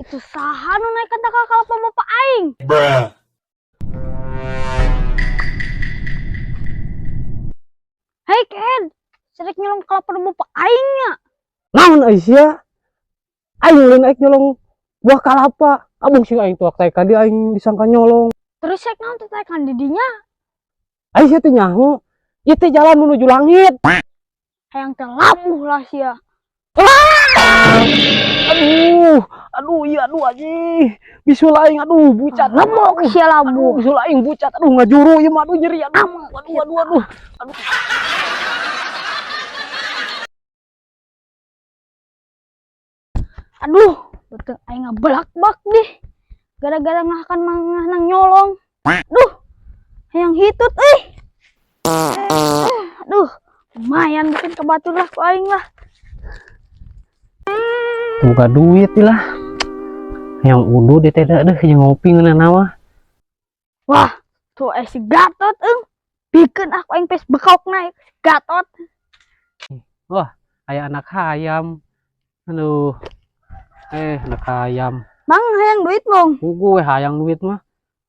Itu saha nu naik kata kalapa bapak aing. Bruh. Hei Ken, sedek nyolong kalapa bapak aing nya. Naon Aisyah? Aing naik nyolong buah kalapa. Abang sih aing tuak teka dia aing disangka nyolong. Terus sek naon teh kan didinya. Aisyah teh nyaho. Ieu teh jalan menuju langit. Hayang teh labuh lah sia. Aduh anjing. Bisul aing aduh bucat. Lemok sia labuh. Bisul aing bucat. Aduh ngajuru ieu mah aduh nyeri aduh. Aduh, betul aing ngablak-bak deh. Gara-gara ngahakan mangah nang nyolong. Duh, hayang hitut aduh, lumayan bikin kebatur lah ku aing lah. Buka duit lah. Yang udu di teh deh yang ngopi ngeunana mah. Wah, tuh si Gatot bikin aku aing pes bekok naik Gatot. Wah, aya anak hayam. Aduh. Anak hayam. Mang hayang duit mong. Gue hayang duit mah.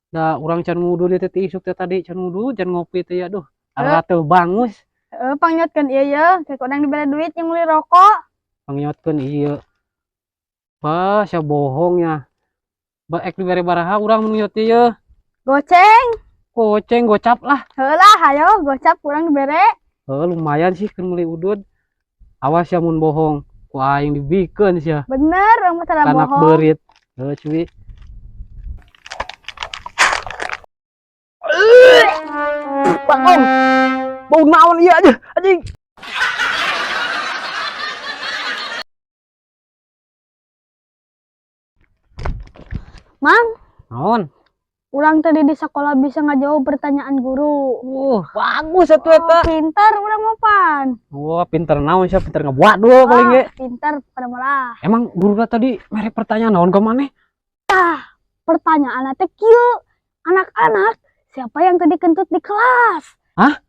Da urang can ngudu di teh isuk teh tadi can ngudu can ngopi teh ya duh. Ara teu bangus. Pangyotkeun ieu ya, kayak kodang dibere duit yang beli rokok. Pangyotkeun ieu. Bah, sia bohong ya. Ba ek dibere baraha urang mun nyot ieu. Goceng. Goceng gocap lah. Heulah hayo gocap urang dibere. Lumayan sih keur meuli udud. Awas ya mun bohong. Ku aing dibikeun sia. Bener, urang mah tara Kanak bohong. beurit. Cuy. Bangong. Bau naon ieu aja anjing. Mang, Naon? urang tadi di sekolah bisa ngajawab pertanyaan guru. Bagus atuh eta. Pinter urang mah pan. Wah, pinter naon sia, pinter ngebuat dulu paling ge. Pinter pada malah. Emang guruna tadi mere pertanyaan naon ke maneh? Pertanyaan teh kieu. Anak-anak, siapa yang tadi kentut di kelas? Hah?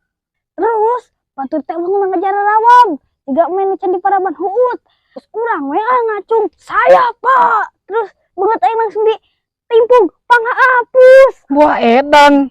Terus, batur teh ulang ngejar rawam. 3 menit can di paraban huut. Terus urang we ngacung, "Saya, Pak." Terus banget aing langsung ditimpung panghapus. Wah, edan.